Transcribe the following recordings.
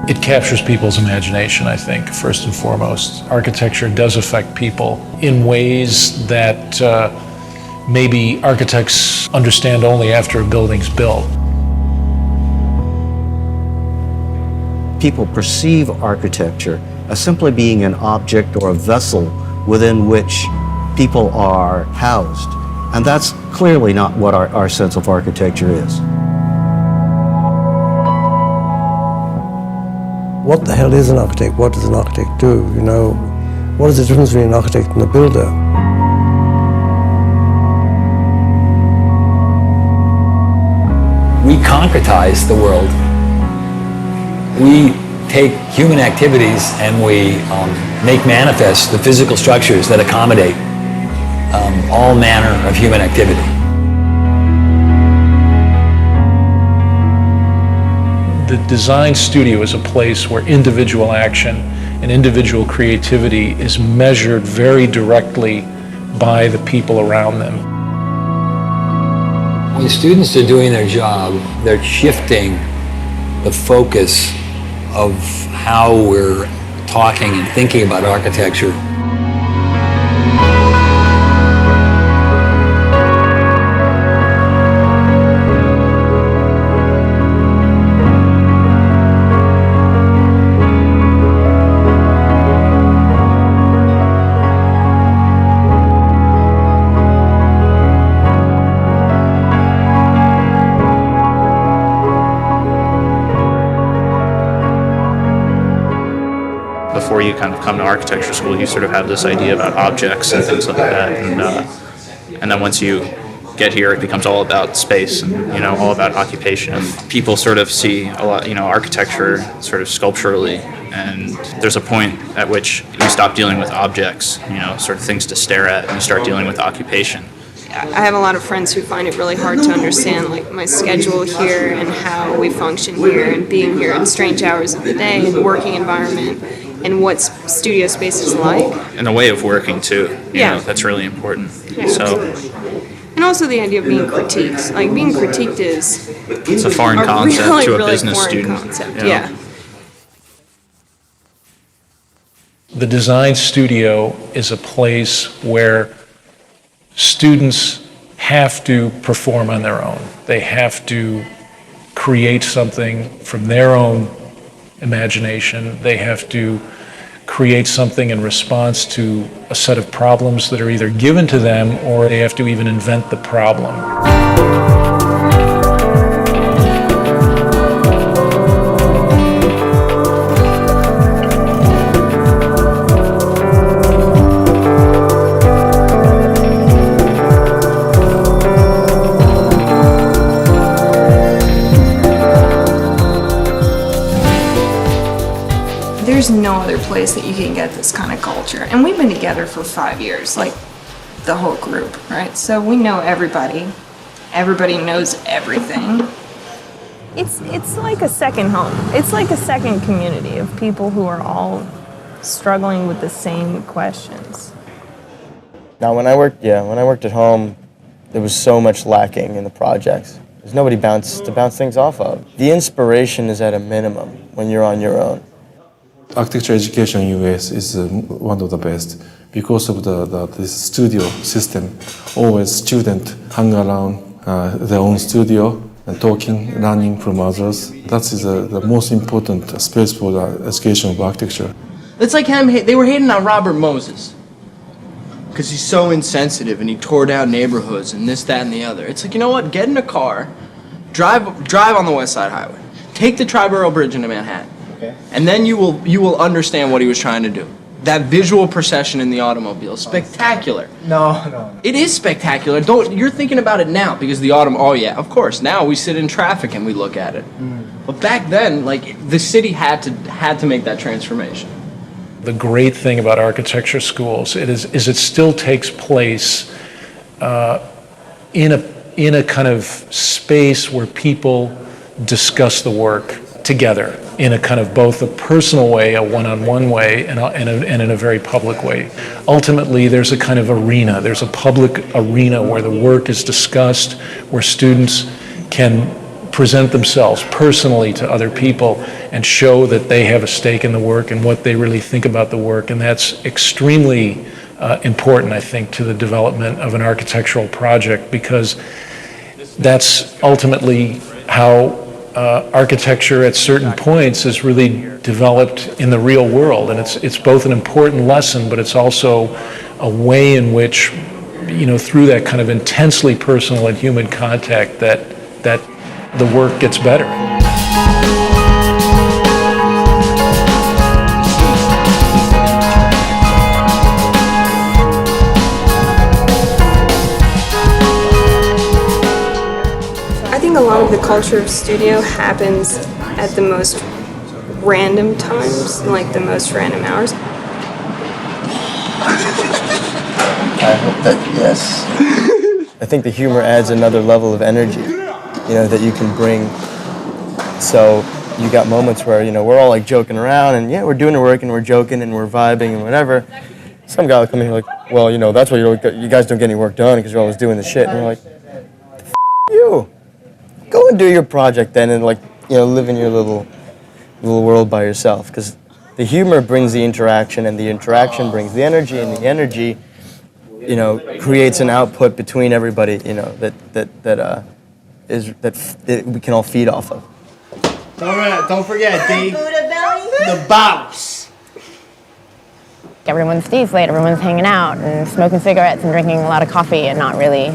It captures people's imagination, I think, first and foremost. Architecture does affect people in ways that maybe architects understand only after a building's built. People perceive architecture as simply being an object or a vessel within which people are housed. And that's clearly not what our sense of architecture is. What the hell is an architect? What does an architect do? You know, what is the difference between an architect and a builder? We concretize the world. We take human activities and we make manifest the physical structures that accommodate all manner of human activity. The design studio is a place where individual action and individual creativity is measured very directly by the people around them. When students are doing their job, they're shifting the focus of how we're talking and thinking about architecture. Before you kind of come to architecture school, you sort of have this idea about objects and things like that, and then once you get here, it becomes all about space and all about occupation. And people sort of see a lot, architecture sort of sculpturally, and there's a point at which you stop dealing with objects, sort of things to stare at, and you start dealing with occupation. I have a lot of friends who find it really hard to understand like my schedule here and how we function here and being here at strange hours of the day and working environment and what studio space is like. And the way of working too, you know, that's really important. Yeah. So, and also the idea of being critiqued. Like being critiqued is it's a foreign concept really, to a really business foreign student. Concept. Yeah. The design studio is a place where students have to perform on their own. They have to create something from their own imagination. They have to create something in response to a set of problems that are either given to them or they have to even invent the problem. There's no other place that you can get this kind of culture. And we've been together for 5 years, like the whole group, right? So we know everybody. Everybody knows everything. It's like a second home. It's like a second community of people who are all struggling with the same questions. Now, when I worked at home, there was so much lacking in the projects. There's nobody to bounce things off of. The inspiration is at a minimum when you're on your own. Architecture education in US is one of the best because of this studio system. Always students hang around their own studio and talking, learning from others. That is the most important space for the education of architecture. It's like they were hating on Robert Moses because he's so insensitive and he tore down neighborhoods and this, that, and the other. It's like, you know what? Get in a car, drive on the West Side Highway, take the Triborough Bridge into Manhattan. Okay. And then you will understand what he was trying to do. That visual procession in the automobile, spectacular. No. It is spectacular. You're thinking about it now because oh yeah, of course. Now we sit in traffic and we look at it. But back then, like the city had to make that transformation. The great thing about architecture schools is it still takes place in a kind of space where people discuss the work together in a kind of both a personal way, a one-on-one way, and in a very public way. Ultimately, there's a kind of arena. There's a public arena where the work is discussed, where students can present themselves personally to other people and show that they have a stake in the work and what they really think about the work. And that's extremely important, I think, to the development of an architectural project, because that's ultimately how architecture at certain points is really developed in the real world. And it's both an important lesson, but it's also a way in which, through that kind of intensely personal and human contact, that the work gets better. I think a lot of the culture of studio happens at the most random times, like the most random hours. I hope that, yes. I think the humor adds another level of energy, that you can bring. So you got moments where, we're all like joking around and we're doing the work and we're joking and we're vibing and whatever. Some guy will come in here like, well, that's why you guys don't get any work done because you're always doing the shit. And we're like, you. Go and do your project then and live in your little world by yourself. Because the humor brings the interaction and the interaction brings the energy and the energy creates an output between everybody, that we can all feed off of. Don't forget, Dave, the boss. Everyone stays late, everyone's hanging out and smoking cigarettes and drinking a lot of coffee and not really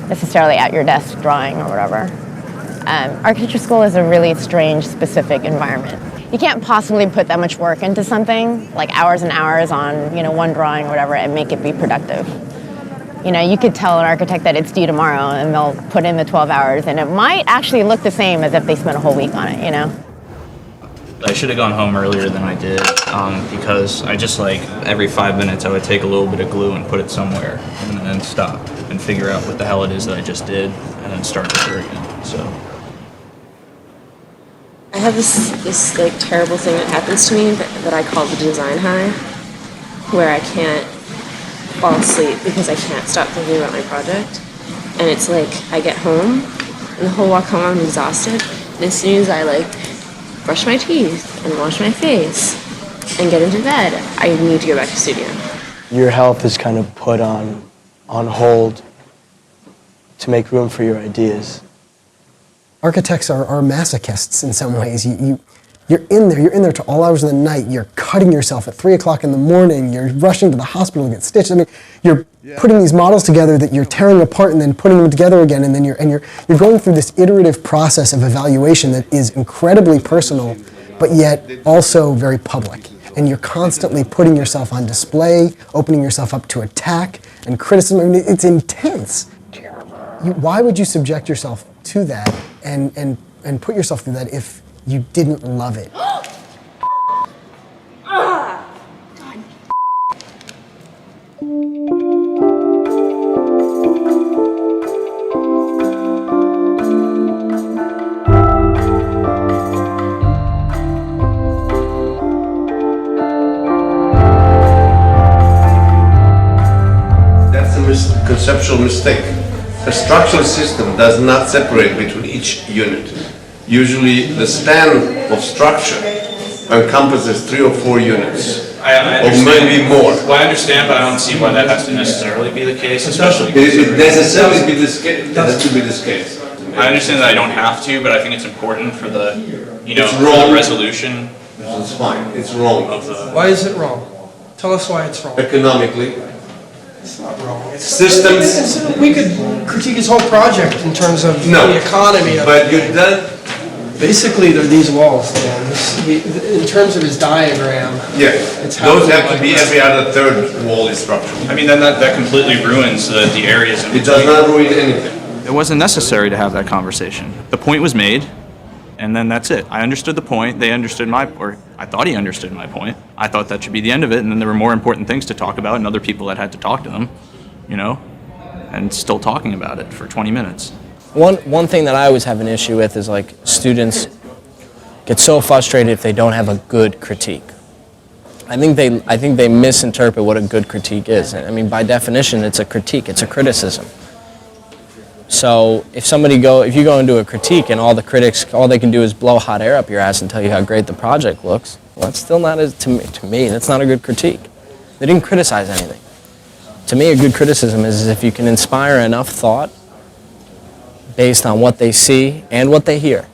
necessarily at your desk drawing or whatever. Architecture school is a really strange, specific environment. You can't possibly put that much work into something, like hours and hours on, one drawing or whatever, and make it be productive. You could tell an architect that it's due tomorrow and they'll put in the 12 hours and it might actually look the same as if they spent a whole week on it, I should have gone home earlier than I did because I just every 5 minutes I would take a little bit of glue and put it somewhere and then stop and figure out what the hell it is that I just did and then start over again. So I have this terrible thing that happens to me that I call the design high, where I can't fall asleep because I can't stop thinking about my project. And it's I get home and the whole walk home I'm exhausted. And as soon as I brush my teeth and wash my face and get into bed, I need to go back to studio. Your health is kind of put on hold to make room for your ideas. Architects are masochists in some ways. You're in there to all hours of the night. You're cutting yourself at 3 o'clock in the morning. You're rushing to the hospital to get stitched. I mean, you're putting these models together that you're tearing apart and then putting them together again. And then you're going through this iterative process of evaluation that is incredibly personal, but yet also very public. And you're constantly putting yourself on display, opening yourself up to attack and criticism. I mean, it's intense. Why would you subject yourself to that and put yourself through that if you didn't love it? That's a conceptual mistake. A structural system does not separate between each unit. Usually the span of structure encompasses 3 or 4 units. Or maybe more. Well, I understand, but I don't see why that has to necessarily be the case, especially. It necessarily be this case. It has to be this case. I understand that I don't have to, but I think it's important for the, It's for wrong. the resolution. It's fine. It's wrong. Why is it wrong? Tell us why it's wrong. Economically. It's not wrong. Systems. We could critique his whole project in terms of the economy of but it. you done. Basically, they're these walls, Dan. In terms of his diagram. Yeah. It's Those have to be every other third wall is structural. I mean, then that completely ruins the areas. It does not ruin anything. It wasn't necessary to have that conversation. The point was made, and then that's it. I understood the point. They understood or I thought he understood my point. I thought that should be the end of it, and then there were more important things to talk about and other people that had to talk to them, and still talking about it for 20 minutes. One thing that I always have an issue with is students get so frustrated if they don't have a good critique. I think they misinterpret what a good critique is. I mean, by definition, it's a critique, it's a criticism. So if you go into a critique and all the critics, all they can do is blow hot air up your ass and tell you how great the project looks, well, that's still not, to me, that's not a good critique. They didn't criticize anything. To me, a good criticism is if you can inspire enough thought based on what they see and what they hear.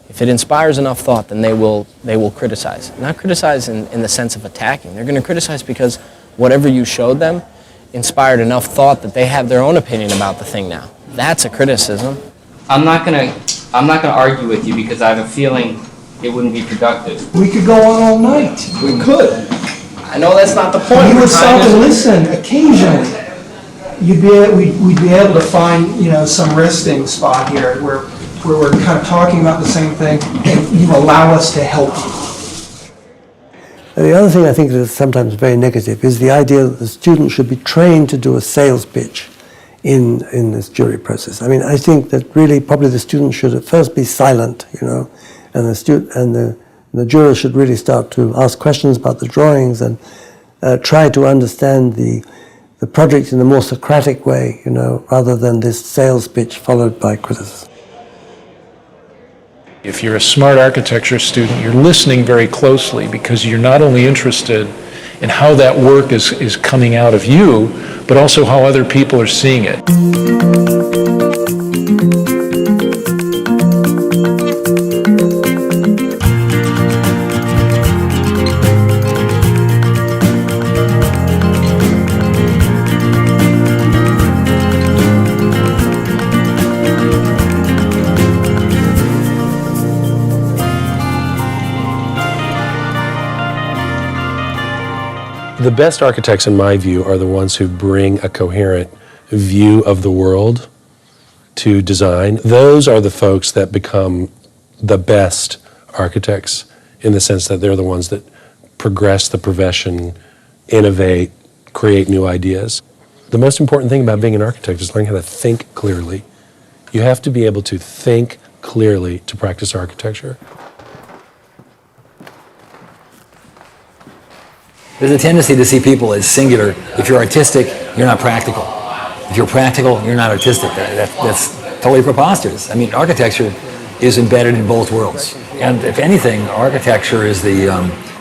If it inspires enough thought, then they will criticize. Not criticize in the sense of attacking. They're going to criticize because whatever you showed them inspired enough thought that they have their own opinion about the thing now. That's a criticism. I'm not gonna argue with you because I have a feeling it wouldn't be productive. We could go on all night. We could. I know that's not the point. You We're would trying stop to- and listen occasionally. We'd be able to find, some resting spot here where we're kind of talking about the same thing, and you allow us to help you. And the other thing I think that is sometimes very negative is the idea that the student should be trained to do a sales pitch in this jury process. I mean, I think that really probably the student should at first be silent, and the juror should really start to ask questions about the drawings and try to understand the project in a more Socratic way, rather than this sales pitch followed by criticism. If you're a smart architecture student, you're listening very closely because you're not only interested in how that work is coming out of you, but also how other people are seeing it. The best architects, in my view, are the ones who bring a coherent view of the world to design. Those are the folks that become the best architects in the sense that they're the ones that progress the profession, innovate, create new ideas. The most important thing about being an architect is learning how to think clearly. You have to be able to think clearly to practice architecture. There's a tendency to see people as singular. If you're artistic, you're not practical. If you're practical, you're not artistic. That's totally preposterous. I mean, architecture is embedded in both worlds. And if anything, architecture is the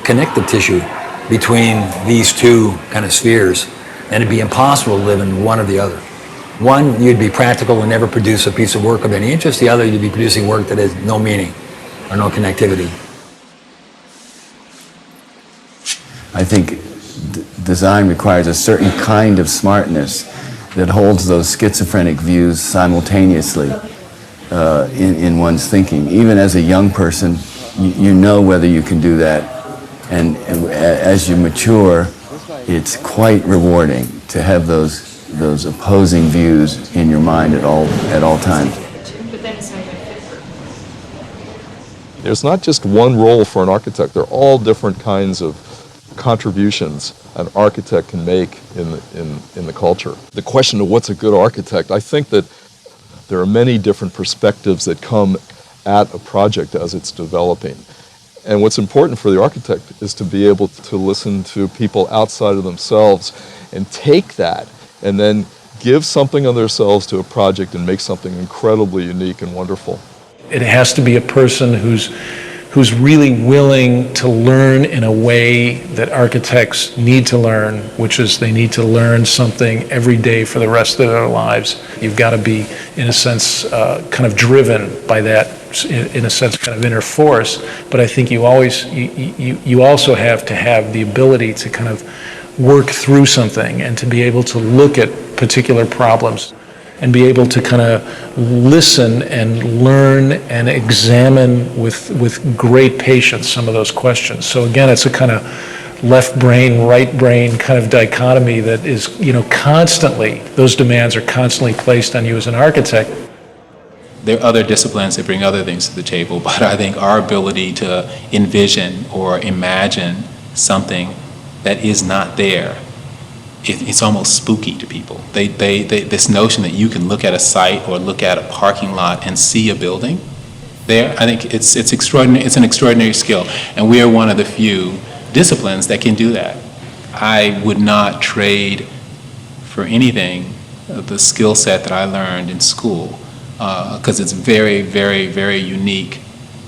connective tissue between these two kind of spheres. And it'd be impossible to live in one or the other. One, you'd be practical and never produce a piece of work of any interest. The other, you'd be producing work that has no meaning or no connectivity. I think design requires a certain kind of smartness that holds those schizophrenic views simultaneously in one's thinking. Even as a young person, you know whether you can do that. And as you mature, it's quite rewarding to have those opposing views in your mind at all times. There's not just one role for an architect. There are all different kinds of contributions an architect can make in the culture. The question of what's a good architect, I think that there are many different perspectives that come at a project as it's developing. And what's important for the architect is to be able to listen to people outside of themselves and take that and then give something of themselves to a project and make something incredibly unique and wonderful. It has to be a person who's really willing to learn in a way that architects need to learn, which is they need to learn something every day for the rest of their lives. You've got to be, in a sense, kind of driven by that, in a sense, kind of inner force. But I think you also have to have the ability to kind of work through something and to be able to look at particular problems and be able to kind of listen and learn and examine with great patience some of those questions. So again, it's a kind of left brain, right brain kind of dichotomy that is, constantly, those demands are constantly placed on you as an architect. There are other disciplines that bring other things to the table, but I think our ability to envision or imagine something that is not there, it's almost spooky to people. This notion that you can look at a site or look at a parking lot and see a building there, I think it's extraordinary. It's an extraordinary skill, and we are one of the few disciplines that can do that. I would not trade for anything the skill set that I learned in school, because it's very, very, very unique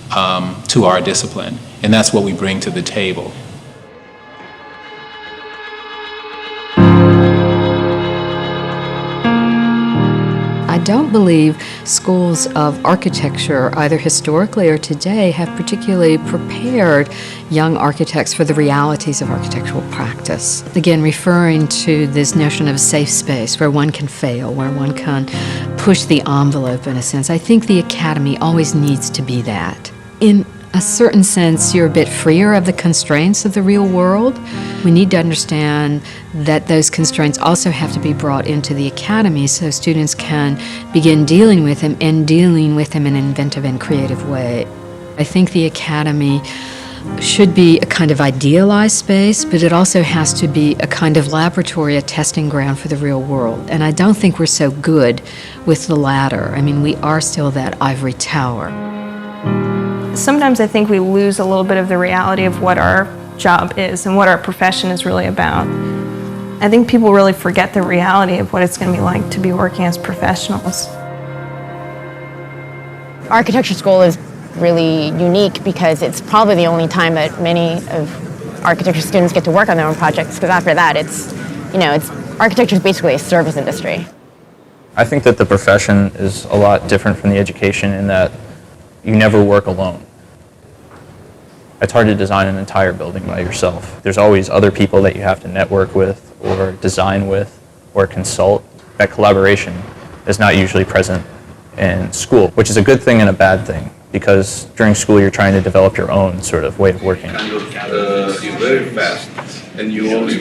to our discipline, and that's what we bring to the table. I don't believe schools of architecture, either historically or today, have particularly prepared young architects for the realities of architectural practice. Again, referring to this notion of a safe space where one can fail, where one can push the envelope in a sense. I think the academy always needs to be that. In a certain sense, you're a bit freer of the constraints of the real world. We need to understand that those constraints also have to be brought into the academy so students can begin dealing with them and dealing with them in an inventive and creative way. I think the academy should be a kind of idealized space, but it also has to be a kind of laboratory, a testing ground for the real world. And I don't think we're so good with the latter. I mean, we are still that ivory tower. Sometimes I think we lose a little bit of the reality of what our job is and what our profession is really about. I think people really forget the reality of what it's going to be like to be working as professionals. Architecture school is really unique because it's probably the only time that many of architecture students get to work on their own projects, because after that architecture is basically a service industry. I think that the profession is a lot different from the education in that you never work alone. It's hard to design an entire building by yourself. There's always other people that you have to network with or design with or consult. That collaboration is not usually present in school, which is a good thing and a bad thing, because during school you're trying to develop your own sort of way of working. You're very fast and you always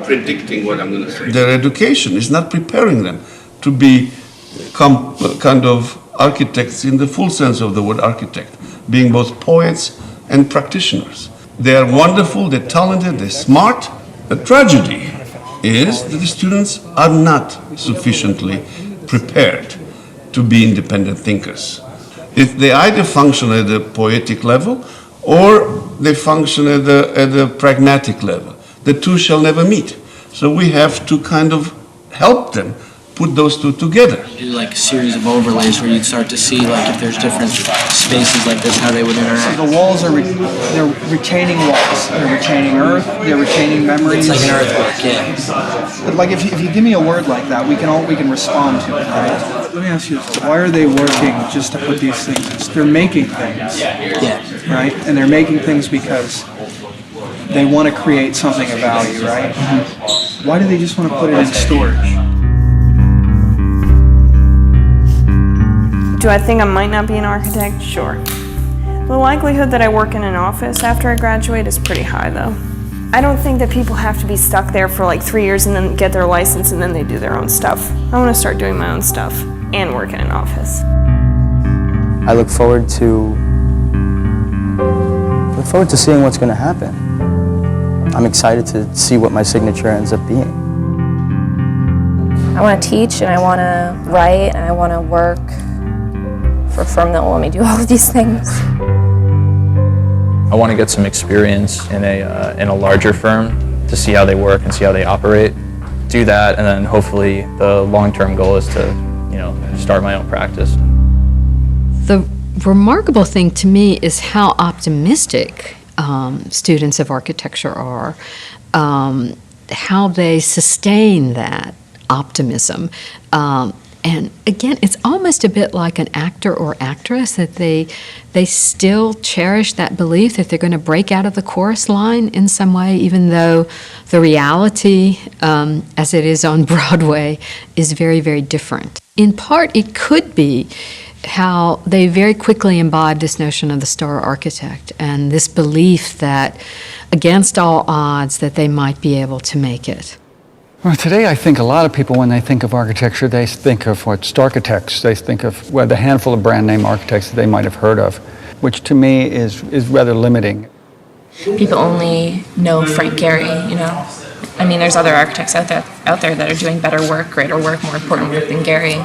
predicting what I'm going to say. Their education is not preparing them to become kind of architects in the full sense of the word architect, being both poets and practitioners. They are wonderful, they're talented, they're smart. The tragedy is that the students are not sufficiently prepared to be independent thinkers. If they either function at the poetic level or they function at the pragmatic level, the two shall never meet. So we have to kind of help them put those two together. Do like a series of overlays where you'd start to see like if there's different spaces like this, how they would interact. So the walls are they're retaining walls. They're retaining earth. They're retaining memories. It's like an earthwork, yeah. But like if you give me a word like that, we can respond to it. Right? Let me ask you this: why are they working just to put these things? They're making things. Yeah. Right, and they're making things because they want to create something of value, right? Mm-hmm. Why do they just want to put it in storage? Do I think I might not be an architect? Sure. The likelihood that I work in an office after I graduate is pretty high, though. I don't think that people have to be stuck there for like 3 years and then get their license and then they do their own stuff. I want to start doing my own stuff and work in an office. I look forward to seeing what's going to happen. I'm excited to see what my signature ends up being. I want to teach and I want to write and I want to work for a firm that will let me do all of these things. I want to get some experience in a larger firm to see how they work and see how they operate. Do that, and then hopefully the long-term goal is to, start my own practice. The remarkable thing to me is how optimistic students of architecture are, how they sustain that optimism. And again, it's almost a bit like an actor or actress, that they still cherish that belief that they're going to break out of the chorus line in some way, even though the reality, as it is on Broadway, is very, very different. In part, it could be how they very quickly imbibe this notion of the star architect and this belief that, against all odds, that they might be able to make it. Well, today I think a lot of people, when they think of architecture, they think of architects. They think of the handful of brand name architects that they might have heard of, which to me is rather limiting. People only know Frank Gehry, I mean, there's other architects out there that are doing better work, greater work, more important work than Gehry.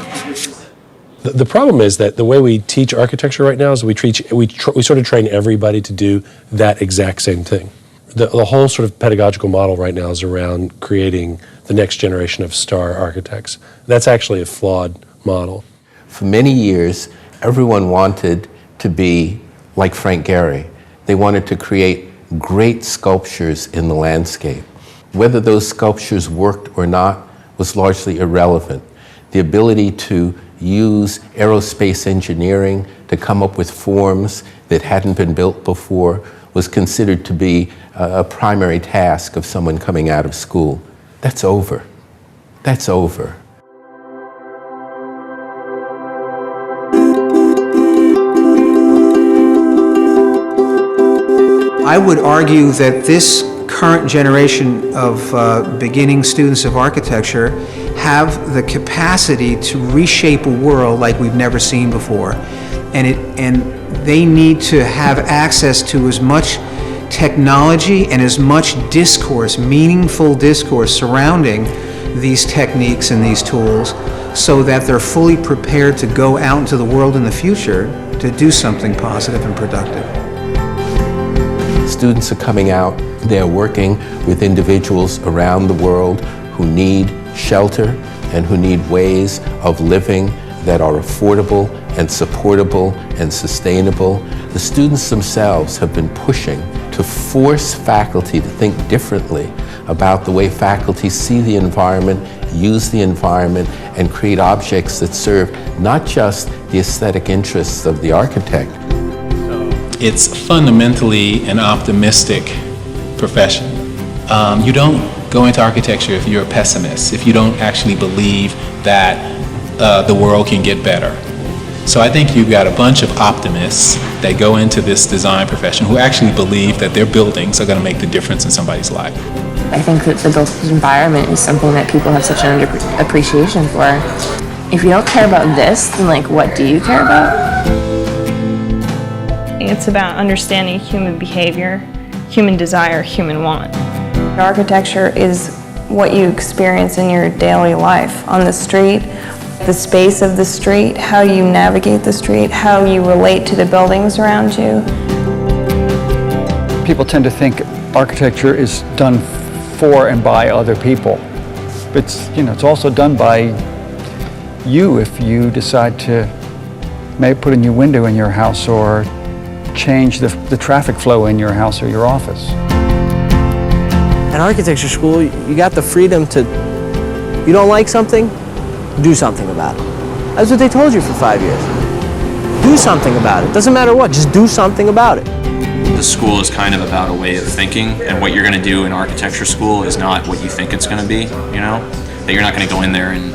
The problem is that the way we teach architecture right now is we sort of train everybody to do that exact same thing. The whole sort of pedagogical model right now is around creating the next generation of star architects. That's actually a flawed model. For many years, everyone wanted to be like Frank Gehry. They wanted to create great sculptures in the landscape. Whether those sculptures worked or not was largely irrelevant. The ability to use aerospace engineering to come up with forms that hadn't been built before was considered to be a primary task of someone coming out of school. That's over. That's over. I would argue that this current generation of beginning students of architecture have the capacity to reshape a world like we've never seen before. And they need to have access to as much technology and as much discourse, meaningful discourse surrounding these techniques and these tools so that they're fully prepared to go out into the world in the future to do something positive and productive. Students are coming out, they're working with individuals around the world who need shelter and who need ways of living that are affordable and supportable and sustainable. The students themselves have been pushing to force faculty to think differently about the way faculty see the environment, use the environment, and create objects that serve not just the aesthetic interests of the architect. It's fundamentally an optimistic profession. You don't go into architecture if you're a pessimist, if you don't actually believe that the world can get better. So I think you've got a bunch of optimists that go into this design profession who actually believe that their buildings are going to make the difference in somebody's life. I think that the built environment is something that people have such an appreciation for. If you don't care about this, then like what do you care about? It's about understanding human behavior, human desire, human want. Architecture is what you experience in your daily life on the street, the space of the street, how you navigate the street, how you relate to the buildings around you. People tend to think architecture is done for and by other people. It's, it's also done by you if you decide to maybe put a new window in your house or change the traffic flow in your house or your office. At architecture school, you got the freedom to, you don't like something, do something about it. That's what they told you for 5 years. Do something about it. Doesn't matter what, just do something about it. The school is kind of about a way of thinking, and what you're going to do in architecture school is not what you think it's going to be, That you're not going to go in there and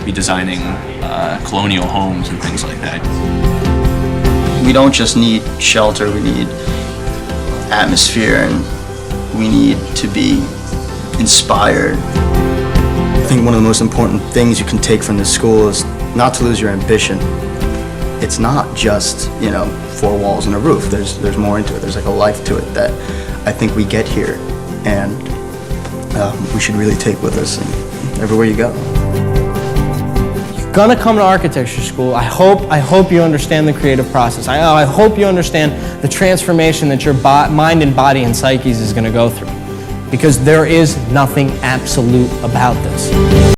be designing colonial homes and things like that. We don't just need shelter, we need atmosphere, and we need to be inspired. I think one of the most important things you can take from this school is not to lose your ambition. It's not just, 4 walls and a roof. There's more into it. There's like a life to it that I think we get here, and we should really take with us everywhere you go. Gonna come to architecture school. I hope you understand the creative process. I hope you understand the transformation that your mind and body and psyches is gonna go through. Because there is nothing absolute about this.